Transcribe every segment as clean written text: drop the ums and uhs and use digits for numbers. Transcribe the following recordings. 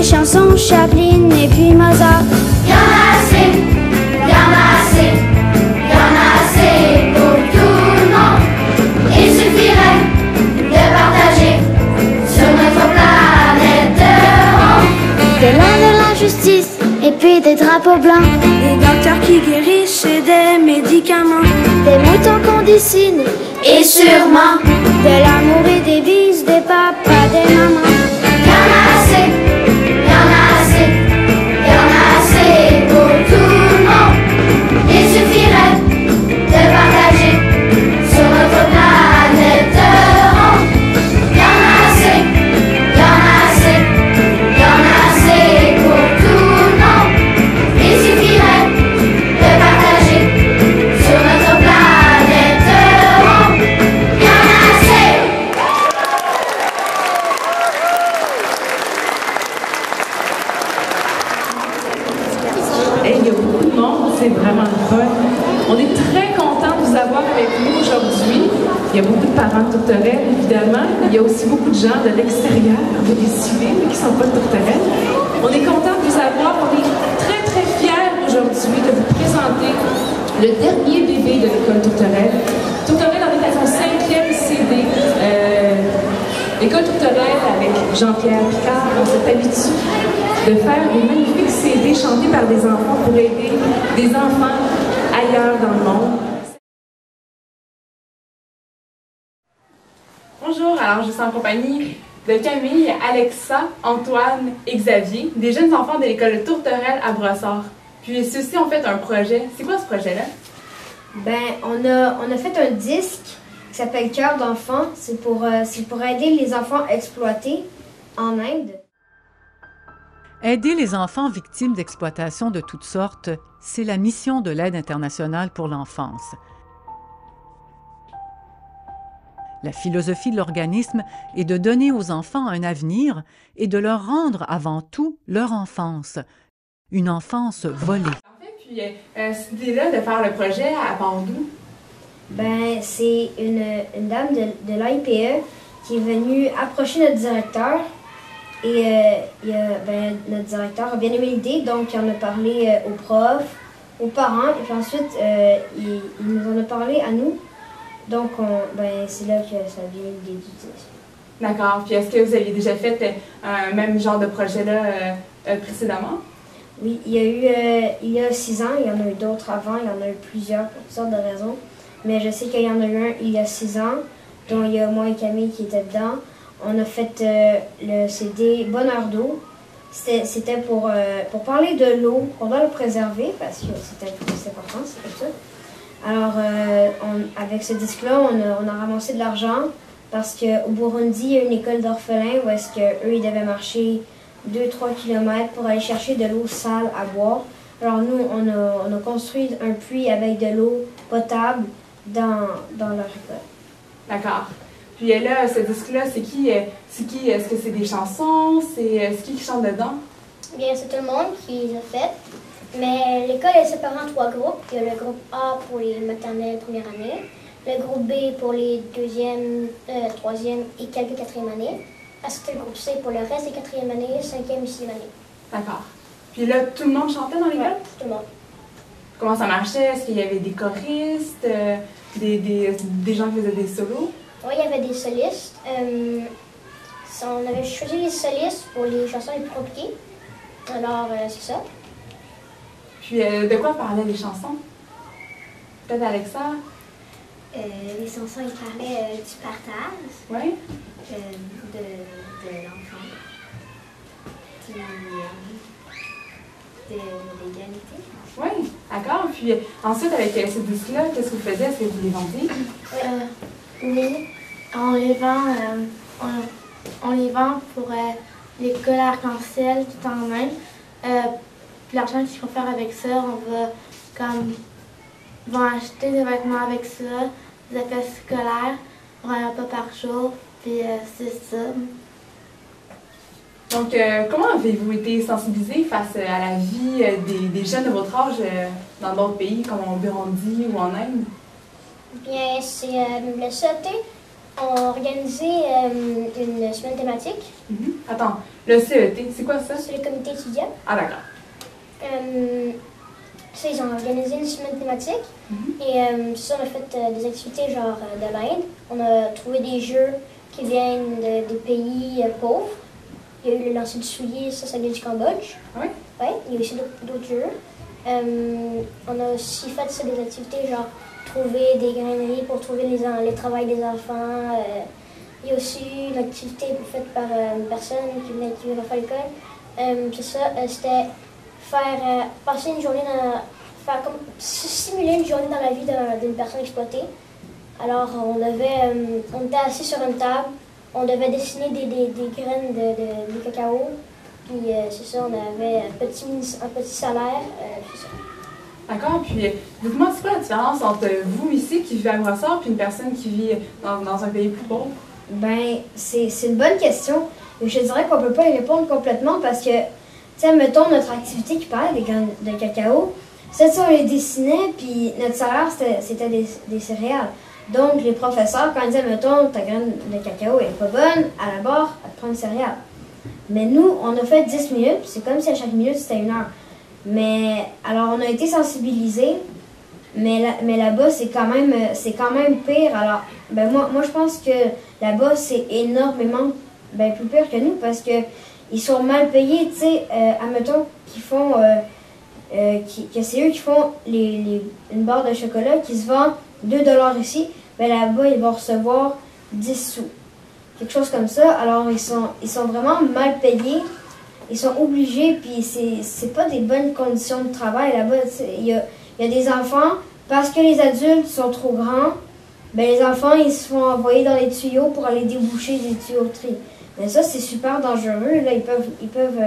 les chansons Chaplin et puis Mozart. Y en a assez, y en a assez, y en a assez pour tout le monde. Il suffirait de partager sur notre planète ronde. De la justice et puis des drapeaux blancs. Des docteurs qui guérissent et des médicaments. Des moutons qu'on dessine Et sûrement, de l'amour et des bises, des papas, des mamans. y en a assez, y en a assez, y en a assez pour tout le monde. Il suffirait de partager sur notre planète ronde. Y en a assez, y en a assez, y en a assez pour tout le monde. Il suffirait de partager sur notre planète ronde. Y en a assez. Hey, il y a beaucoup de monde, c'est vraiment le fun. On est très contents de vous avoir avec nous aujourd'hui. Il y a beaucoup de parents de Tourterelle, évidemment. Il y a aussi beaucoup de gens de l'extérieur, des civils qui ne sont pas de Tourterelle. On est contents de vous avoir. On est très, très fiers aujourd'hui de vous présenter le dernier bébé de l'école Tourterelle. Tourterelle en est à son 5e CD. L'école Tourterelle, avec Jean-Pierre Picard, on s'est habitué de faire des magnifiques CD chantés par des enfants pour aider des enfants ailleurs dans le monde. Bonjour, alors je suis en compagnie de Camille, Alexa, Antoine et Xavier, des jeunes enfants de l'école de Tourterelle à Brossard. Puis ceux-ci ont fait un projet. C'est quoi ce projet-là? On a fait un disque qui s'appelle Cœur d'enfant. C'est pour aider les enfants exploités en Inde. Aider les enfants victimes d'exploitation de toutes sortes, c'est la mission de l'Aide internationale pour l'enfance. La philosophie de l'organisme est de donner aux enfants un avenir et de leur rendre avant tout leur enfance, une enfance volée. En fait, puis cette idée-là de faire le projet à part d'où? C'est une dame de l'AIPE qui est venue approcher notre directeur. Et notre directeur a bien aimé l'idée, donc il en a parlé aux profs, aux parents, et puis ensuite il nous en a parlé à nous. Donc c'est là que ça vient l'idée du disque. D'accord. Puis est-ce que vous aviez déjà fait un même genre de projet-là précédemment? Oui, il y a 6 ans, il y en a eu d'autres avant, il y en a eu plusieurs pour toutes sortes de raisons. Mais je sais qu'il y en a eu un il y a 6 ans, dont il y a moi et Camille qui étaient dedans. On a fait le CD Bonheur d'eau. C'était pour parler de l'eau. On doit le préserver parce que c'est important, c'est comme ça. Alors, avec ce disque-là, on a ramassé de l'argent parce qu'au Burundi, il y a une école d'orphelins où est-ce qu'eux, ils devaient marcher 2-3 km pour aller chercher de l'eau sale à boire. Alors nous, on a construit un puits avec de l'eau potable dans leur école. D'accord. Puis là, ce disque-là, c'est qui? Est-ce que c'est des chansons? C'est qui chante dedans? Bien, c'est tout le monde qui les a faites. Mais l'école est séparée en 3 groupes. Il y a le groupe A pour les maternelles première année, le groupe B pour les 2e, 3e et quelques 4e années. Ensuite, le groupe C pour le reste des 4e années, 5e et 6e années. D'accord. Puis là, tout le monde chantait dans l'école? Ouais, tout le monde. Comment ça marchait? Est-ce qu'il y avait des choristes, des gens qui faisaient des solos? Oui, il y avait des solistes. On avait choisi les solistes pour les chansons les plus compliquées. Alors, c'est ça. Puis, de quoi parlaient les chansons? Peut-être Alexa? Les chansons, ils parlaient du partage. Oui? De l'enfant. Puis, de l'égalité. Oui, d'accord. Puis, ensuite, avec ces disques-là, qu'est-ce que vous faisiez? Est-ce que vous les vendiez? Oui, on les vend pour l'école arc-en-ciel tout en même. Puis l'argent qu'ils vont faire avec ça, ils vont acheter des vêtements avec ça, des affaires scolaires, pour un repas par jour, puis c'est ça. Donc, comment avez-vous été sensibilisés face à la vie des jeunes de votre âge dans d'autres pays, comme au Burundi ou en Inde? Bien, c'est le sauté. On a organisé une semaine thématique. Attends, le CET, c'est quoi ça? C'est le comité étudiant. Ah, d'accord. Ça, ils ont organisé une semaine thématique. Et ça, on a fait des activités genre de l'Inde. On a trouvé des jeux qui viennent des pays pauvres. Il y a eu le lancer du soulier, ça vient du Cambodge. Oui? Oui, il y a aussi d'autres jeux. On a aussi fait ça, des activités genre trouver des graineries pour trouver les travails des enfants. Il y a aussi une activité faite par une personne qui venait de faire l'école. C'est ça, c'était faire passer une journée simuler une journée dans la vie d'une personne exploitée. Alors on était assis sur une table, on devait dessiner des graines de cacao. Puis c'est ça, on avait un petit salaire. C'est ça. D'accord, puis dites-moi, c'est quoi la différence entre vous ici qui vivez à Brossard puis une personne qui vit dans un pays plus pauvre? Ben, c'est une bonne question. Je dirais qu'on ne peut pas y répondre complètement parce que, tu sais, mettons notre activité qui parlait des graines de cacao, ça, on les dessinait, puis notre salaire, c'était des céréales. Donc, les professeurs, quand ils disaient, mettons, ta graine de cacao n'est pas bonne, à la barre, elle te prend une céréale. Mais nous, on a fait 10 minutes, c'est comme si à chaque minute, c'était 1 heure. Mais, alors, on a été sensibilisés, mais là-bas, c'est quand même pire. Alors, ben moi, je pense que là-bas, c'est énormément plus pire que nous parce que ils sont mal payés, tu sais, admettons qu'ils font, que c'est eux qui font une barre de chocolat qui se vend 2 $ ici, ben là-bas, ils vont recevoir 10 sous. Quelque chose comme ça. Alors, ils sont vraiment mal payés. Ils sont obligés, puis c'est pas des bonnes conditions de travail là-bas. Il y a des enfants, parce que les adultes sont trop grands, ben les enfants, ils se font envoyer dans les tuyaux pour aller déboucher des tuyauteries. Mais ça, c'est super dangereux. Là, ils peuvent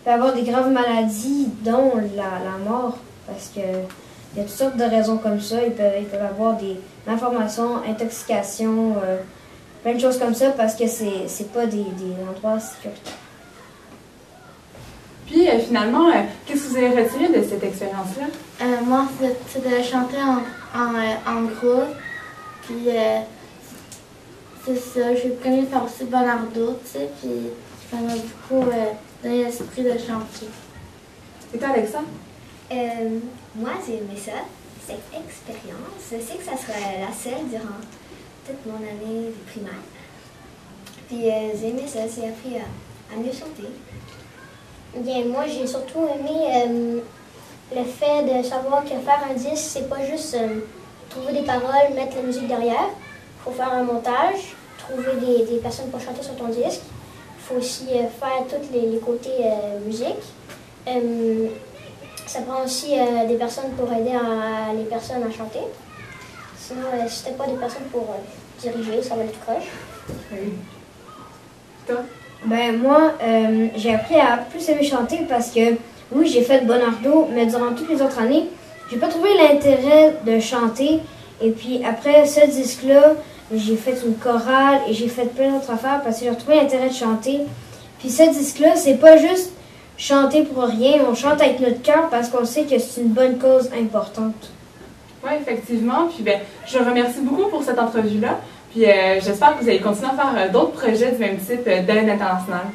avoir des graves maladies, dont la mort, parce que il y a toutes sortes de raisons comme ça. Ils peuvent avoir des malformations, intoxications, plein de choses comme ça, parce que c'est pas des endroits sécuritaires. Puis finalement, qu'est-ce que vous avez retiré de cette expérience-là? Moi, c'est de chanter en groupe. Puis c'est ça, j'ai connu faire aussi Bonardo, tu sais, puis ça m'a beaucoup donné l'esprit de chanter. Et toi, Alexa? Moi, j'ai aimé ça, cette expérience. Je sais que ça sera la seule durant toute mon année de primaire. Puis j'ai aimé ça, j'ai appris à mieux chanter. Bien, moi, j'ai surtout aimé le fait de savoir que faire un disque, c'est pas juste trouver des paroles, mettre la musique derrière. Il faut faire un montage, trouver des personnes pour chanter sur ton disque. Il faut aussi faire tous les côtés musique. Ça prend aussi des personnes pour aider les personnes à chanter. Sinon, si t'as pas des personnes pour diriger, ça va être croche. Oui. Toi? Ben moi, j'ai appris à plus aimer chanter parce que, oui, j'ai fait Bonardo, mais durant toutes les autres années, j'ai pas trouvé l'intérêt de chanter. Et puis après ce disque-là, j'ai fait une chorale et j'ai fait plein d'autres affaires parce que j'ai retrouvé l'intérêt de chanter. Puis ce disque-là, c'est pas juste chanter pour rien, on chante avec notre cœur parce qu'on sait que c'est une bonne cause importante. Oui, effectivement. Puis je vous remercie beaucoup pour cette entrevue-là. Puis j'espère que vous allez continuer à faire d'autres projets du même type d'aide internationale.